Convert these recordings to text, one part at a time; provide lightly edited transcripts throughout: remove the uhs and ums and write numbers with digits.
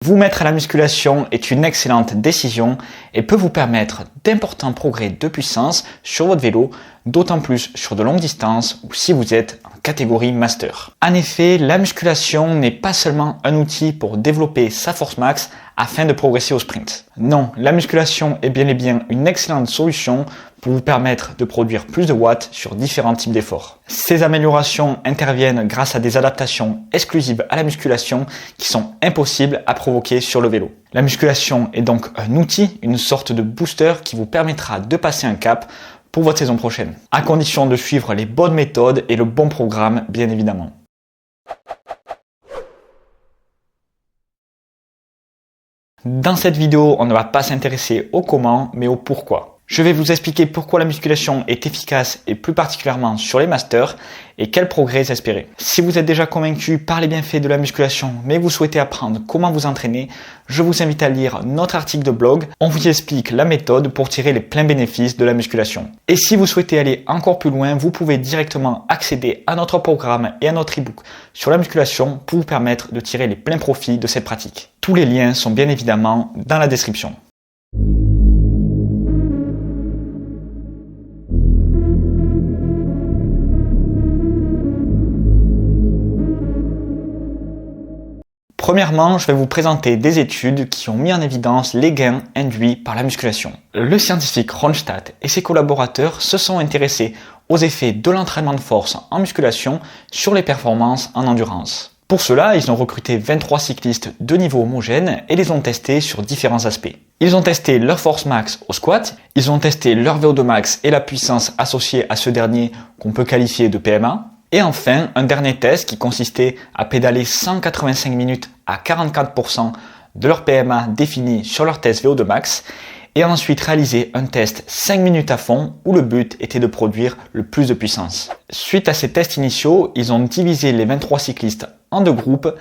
Vous mettre à la musculation est une excellente décision et peut vous permettre d'importants progrès de puissance sur votre vélo, d'autant plus sur de longues distances ou si vous êtes en catégorie master. En effet, la musculation n'est pas seulement un outil pour développer sa force max afin de progresser au sprint. Non, la musculation est bel et bien une excellente solution pour vous permettre de produire plus de watts sur différents types d'efforts. Ces améliorations interviennent grâce à des adaptations exclusives à la musculation qui sont impossibles à provoquer sur le vélo. La musculation est donc un outil, une sorte de booster qui vous permettra de passer un cap pour votre saison prochaine, à condition de suivre les bonnes méthodes et le bon programme, bien évidemment. Dans cette vidéo, on ne va pas s'intéresser au comment, mais au pourquoi. Je vais vous expliquer pourquoi la musculation est efficace et plus particulièrement sur les masters et quels progrès espérer. Si vous êtes déjà convaincu par les bienfaits de la musculation mais vous souhaitez apprendre comment vous entraîner, je vous invite à lire notre article de blog. On vous explique la méthode pour tirer les pleins bénéfices de la musculation. Et si vous souhaitez aller encore plus loin, vous pouvez directement accéder à notre programme et à notre ebook sur la musculation pour vous permettre de tirer les pleins profits de cette pratique. Tous les liens sont bien évidemment dans la description. Premièrement, je vais vous présenter des études qui ont mis en évidence les gains induits par la musculation. Le scientifique Ronstadt et ses collaborateurs se sont intéressés aux effets de l'entraînement de force en musculation sur les performances en endurance. Pour cela, ils ont recruté 23 cyclistes de niveau homogène et les ont testés sur différents aspects. Ils ont testé leur force max au squat, ils ont testé leur VO2 max et la puissance associée à ce dernier qu'on peut qualifier de PMA. Et enfin, un dernier test qui consistait à pédaler 185 minutes à 44% de leur PMA défini sur leur test VO2 max et ensuite réaliser un test 5 minutes à fond où le but était de produire le plus de puissance. Suite à ces tests initiaux, ils ont divisé les 23 cyclistes en deux groupes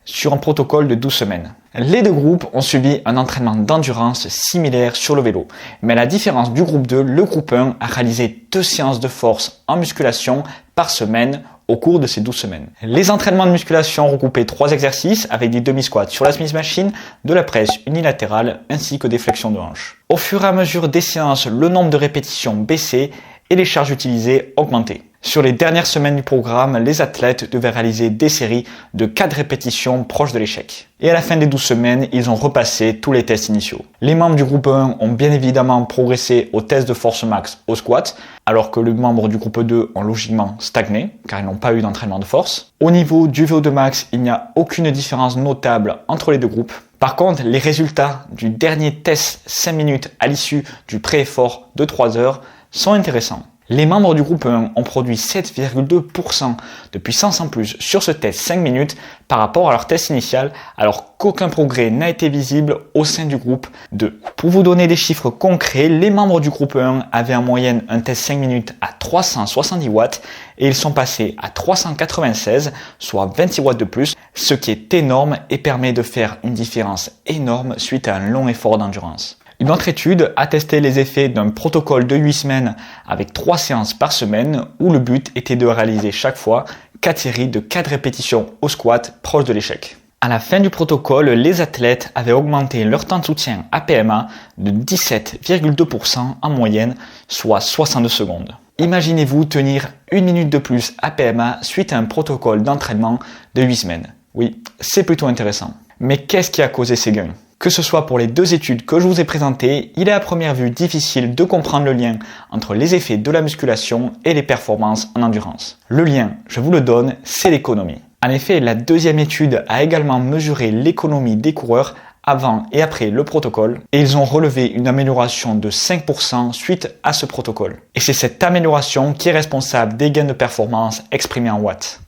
sur un protocole de 12 semaines. Les deux groupes ont suivi un entraînement d'endurance similaire sur le vélo. Mais à la différence du groupe 2, le groupe 1 a réalisé 2 séances de force en musculation par semaine au cours de ces 12 semaines. Les entraînements de musculation regroupaient 3 exercices avec des demi-squats sur la Smith Machine, de la presse unilatérale ainsi que des flexions de hanches. Au fur et à mesure des séances, le nombre de répétitions baissait et les charges utilisées augmentaient. Sur les dernières semaines du programme, les athlètes devaient réaliser des séries de 4 répétitions proches de l'échec. Et à la fin des 12 semaines, ils ont repassé tous les tests initiaux. Les membres du groupe 1 ont bien évidemment progressé au test de force max au squat, alors que les membres du groupe 2 ont logiquement stagné, car ils n'ont pas eu d'entraînement de force. Au niveau du VO2 max, il n'y a aucune différence notable entre les deux groupes. Par contre, les résultats du dernier test 5 minutes à l'issue du pré-effort de 3 heures sont intéressants. Les membres du groupe 1 ont produit 7,2% de puissance en plus sur ce test 5 minutes par rapport à leur test initial, alors qu'aucun progrès n'a été visible au sein du groupe 2. Pour vous donner des chiffres concrets, les membres du groupe 1 avaient en moyenne un test 5 minutes à 370 watts et ils sont passés à 396, soit 26 watts de plus, ce qui est énorme et permet de faire une différence énorme suite à un long effort d'endurance. Une autre étude a testé les effets d'un protocole de 8 semaines avec 3 séances par semaine où le but était de réaliser chaque fois 4 séries de 4 répétitions au squat proche de l'échec. À la fin du protocole, les athlètes avaient augmenté leur temps de soutien à PMA de 17,2% en moyenne, soit 62 secondes. Imaginez-vous tenir 1 minute de plus à PMA suite à un protocole d'entraînement de 8 semaines. Oui, c'est plutôt intéressant. Mais qu'est-ce qui a causé ces gains ? Que ce soit pour les deux études que je vous ai présentées, il est à première vue difficile de comprendre le lien entre les effets de la musculation et les performances en endurance. Le lien, je vous le donne, c'est l'économie. En effet, la deuxième étude a également mesuré l'économie des coureurs avant et après le protocole et ils ont relevé une amélioration de 5% suite à ce protocole. Et c'est cette amélioration qui est responsable des gains de performance exprimés en watts.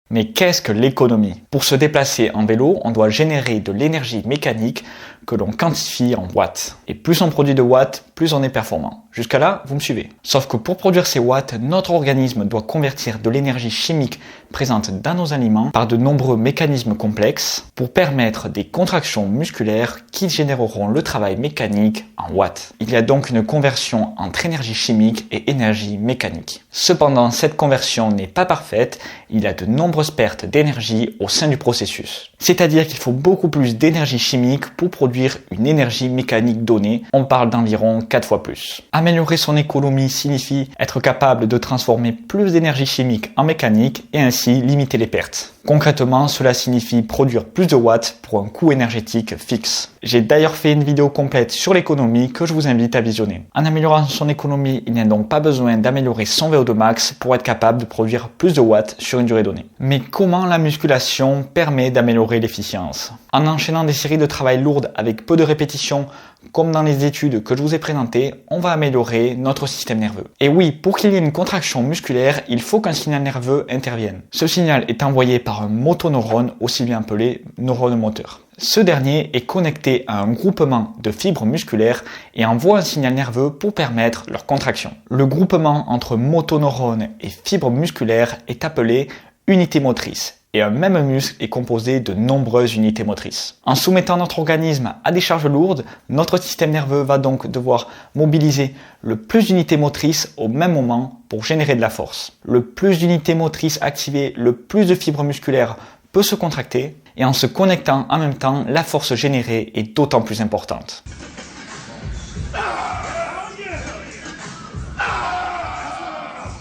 Mais qu'est-ce que l'économie ? Pour se déplacer en vélo, on doit générer de l'énergie mécanique que l'on quantifie en watts. Et plus on produit de watts, plus on est performant. Jusqu'à là, vous me suivez. Sauf que pour produire ces watts, notre organisme doit convertir de l'énergie chimique présente dans nos aliments par de nombreux mécanismes complexes pour permettre des contractions musculaires qui généreront le travail mécanique en watts. Il y a donc une conversion entre énergie chimique et énergie mécanique. Cependant, cette conversion n'est pas parfaite, il y a de nombreuses pertes d'énergie au sein du processus. C'est-à-dire qu'il faut beaucoup plus d'énergie chimique pour produire une énergie mécanique donnée, on parle d'environ 4 fois plus. Améliorer son économie signifie être capable de transformer plus d'énergie chimique en mécanique et ainsi limiter les pertes. Concrètement, cela signifie produire plus de watts pour un coût énergétique fixe. J'ai d'ailleurs fait une vidéo complète sur l'économie que je vous invite à visionner. En améliorant son économie, il n'y a donc pas besoin d'améliorer son VO2 max pour être capable de produire plus de watts sur une durée donnée. Mais comment la musculation permet d'améliorer l'efficience? En enchaînant des séries de travail lourdes avec peu de répétitions, comme dans les études que je vous ai présentées, on va améliorer notre système nerveux. Et oui, pour qu'il y ait une contraction musculaire, il faut qu'un signal nerveux intervienne. Ce signal est envoyé par un motoneurone, aussi bien appelé neurone moteur. Ce dernier est connecté à un groupement de fibres musculaires et envoie un signal nerveux pour permettre leur contraction. Le groupement entre motoneurone et fibres musculaires est appelé unité motrice. Et un même muscle est composé de nombreuses unités motrices. En soumettant notre organisme à des charges lourdes, notre système nerveux va donc devoir mobiliser le plus d'unités motrices au même moment pour générer de la force. Le plus d'unités motrices activées, le plus de fibres musculaires peut se contracter et en se connectant en même temps, la force générée est d'autant plus importante.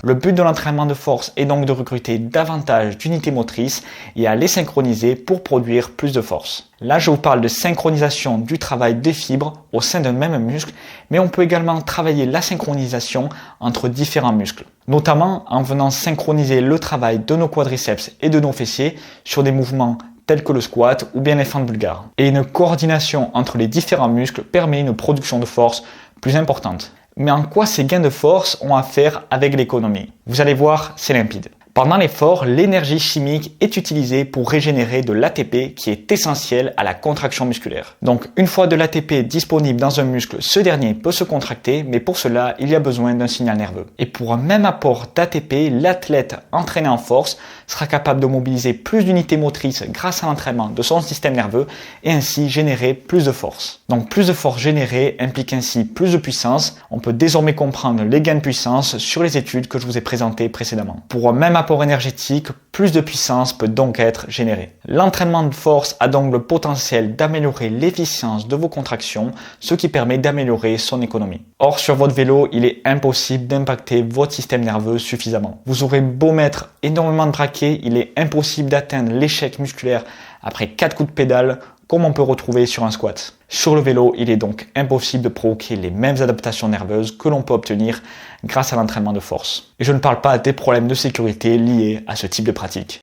Le but de l'entraînement de force est donc de recruter davantage d'unités motrices et à les synchroniser pour produire plus de force. Là, je vous parle de synchronisation du travail des fibres au sein d'un même muscle, mais on peut également travailler la synchronisation entre différents muscles, notamment en venant synchroniser le travail de nos quadriceps et de nos fessiers sur des mouvements tels que le squat ou bien les fentes bulgares. Et une coordination entre les différents muscles permet une production de force plus importante. Mais en quoi ces gains de force ont à faire avec l'économie? Vous allez voir, c'est limpide. Pendant l'effort, l'énergie chimique est utilisée pour régénérer de l'ATP qui est essentiel à la contraction musculaire. Donc une fois de l'ATP disponible dans un muscle, ce dernier peut se contracter, mais pour cela, il y a besoin d'un signal nerveux. Et pour un même apport d'ATP, l'athlète entraîné en force sera capable de mobiliser plus d'unités motrices grâce à l'entraînement de son système nerveux et ainsi générer plus de force. Donc plus de force générée implique ainsi plus de puissance. On peut désormais comprendre les gains de puissance sur les études que je vous ai présentées précédemment. Pour un même apport énergétique, plus de puissance peut donc être générée. L'entraînement de force a donc le potentiel d'améliorer l'efficience de vos contractions, ce qui permet d'améliorer son économie. Or, sur votre vélo, il est impossible d'impacter votre système nerveux suffisamment. Vous aurez beau mettre énormément de braquets, il est impossible d'atteindre l'échec musculaire après 4 coups de pédale, comme on peut retrouver sur un squat. Sur le vélo, il est donc impossible de provoquer les mêmes adaptations nerveuses que l'on peut obtenir grâce à l'entraînement de force. Et je ne parle pas des problèmes de sécurité liés à ce type de pratique.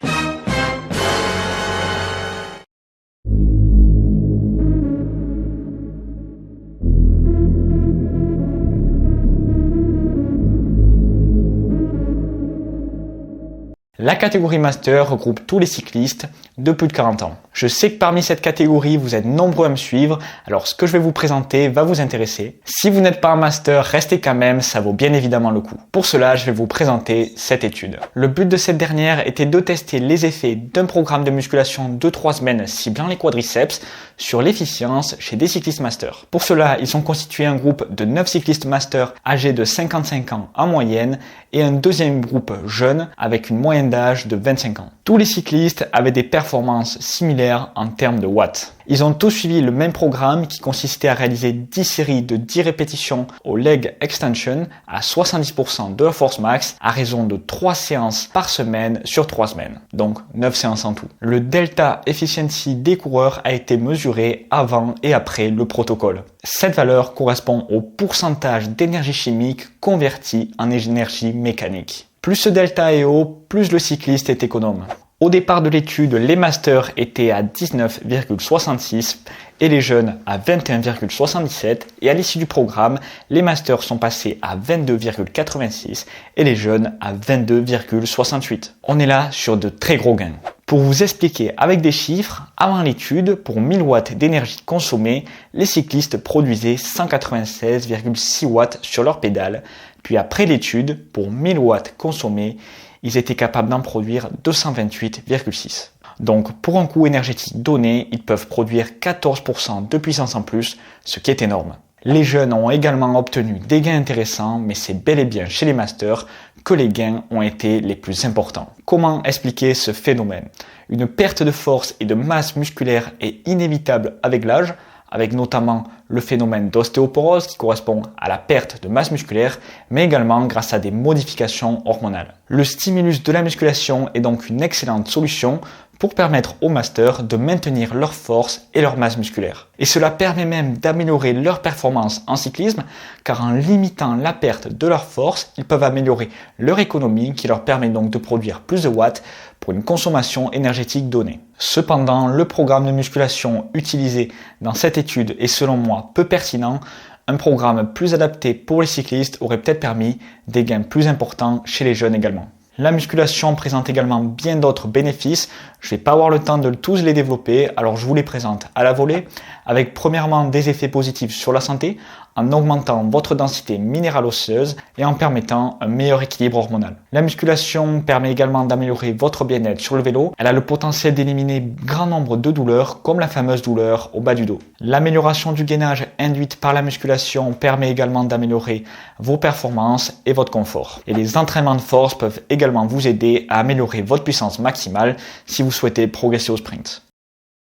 La catégorie Master regroupe tous les cyclistes de plus de 40 ans. Je sais que parmi cette catégorie, vous êtes nombreux à me suivre, alors ce que je vais vous présenter va vous intéresser. Si vous n'êtes pas un Master, restez quand même, ça vaut bien évidemment le coup. Pour cela, je vais vous présenter cette étude. Le but de cette dernière était de tester les effets d'un programme de musculation de 3 semaines ciblant les quadriceps sur l'efficience chez des cyclistes Master. Pour cela, ils ont constitué un groupe de 9 cyclistes Master âgés de 55 ans en moyenne et un deuxième groupe jeune avec une moyenne d'âge de 25 ans. Tous les cyclistes avaient des performances similaires en termes de watts. Ils ont tous suivi le même programme qui consistait à réaliser 10 séries de 10 répétitions au leg extension à 70% de la force max à raison de 3 séances par semaine sur 3 semaines. Donc 9 séances en tout. Le delta efficiency des coureurs a été mesuré avant et après le protocole. Cette valeur correspond au pourcentage d'énergie chimique convertie en énergie mécanique. Plus ce delta est haut, plus le cycliste est économe. Au départ de l'étude, les masters étaient à 19,66 et les jeunes à 21,77 et à l'issue du programme, les masters sont passés à 22,86 et les jeunes à 22,68. On est là sur de très gros gains. Pour vous expliquer avec des chiffres, avant l'étude, pour 1000 watts d'énergie consommée, les cyclistes produisaient 196,6 watts sur leur pédale, puis après l'étude, pour 1000 watts consommés, ils étaient capables d'en produire 228,6. Donc pour un coût énergétique donné, ils peuvent produire 14% de puissance en plus, ce qui est énorme. Les jeunes ont également obtenu des gains intéressants, mais c'est bel et bien chez les masters que les gains ont été les plus importants. Comment expliquer ce phénomène? Une perte de force et de masse musculaire est inévitable avec l'âge, avec notamment le phénomène d'ostéoporose qui correspond à la perte de masse musculaire, mais également grâce à des modifications hormonales. Le stimulus de la musculation est donc une excellente solution pour permettre aux masters de maintenir leur force et leur masse musculaire. Et cela permet même d'améliorer leur performance en cyclisme, car en limitant la perte de leur force, ils peuvent améliorer leur économie qui leur permet donc de produire plus de watts pour une consommation énergétique donnée. Cependant, le programme de musculation utilisé dans cette étude est selon moi peu pertinent. Un programme plus adapté pour les cyclistes aurait peut-être permis des gains plus importants chez les jeunes également. La musculation présente également bien d'autres bénéfices. Je vais pas avoir le temps de tous les développer, alors je vous les présente à la volée, avec premièrement des effets positifs sur la santé, en augmentant votre densité minérale osseuse et en permettant un meilleur équilibre hormonal. La musculation permet également d'améliorer votre bien-être sur le vélo. Elle a le potentiel d'éliminer grand nombre de douleurs, comme la fameuse douleur au bas du dos. L'amélioration du gainage induite par la musculation permet également d'améliorer vos performances et votre confort. Et les entraînements de force peuvent également vous aider à améliorer votre puissance maximale si vous souhaitez progresser au sprint.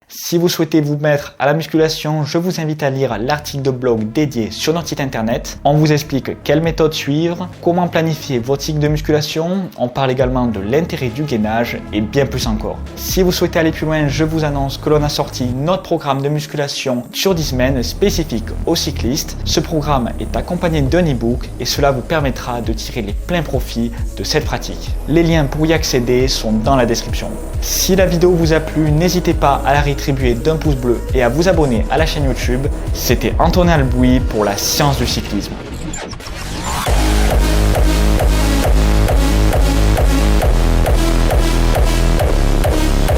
Si vous souhaitez vous mettre à la musculation, je vous invite à lire l'article de blog dédié sur notre site internet. On vous explique quelle méthode suivre, comment planifier votre cycle de musculation, on parle également de l'intérêt du gainage et bien plus encore. Si vous souhaitez aller plus loin, je vous annonce que l'on a sorti notre programme de musculation sur 10 semaines spécifique aux cyclistes. Ce programme est accompagné d'un e-book et cela vous permettra de tirer les pleins profits de cette pratique. Les liens pour y accéder sont dans la description. Si la vidéo vous a plu, n'hésitez pas à la rétribuer d'un pouce bleu et à vous abonner à la chaîne YouTube. C'était Antonin Albouy pour la science du cyclisme.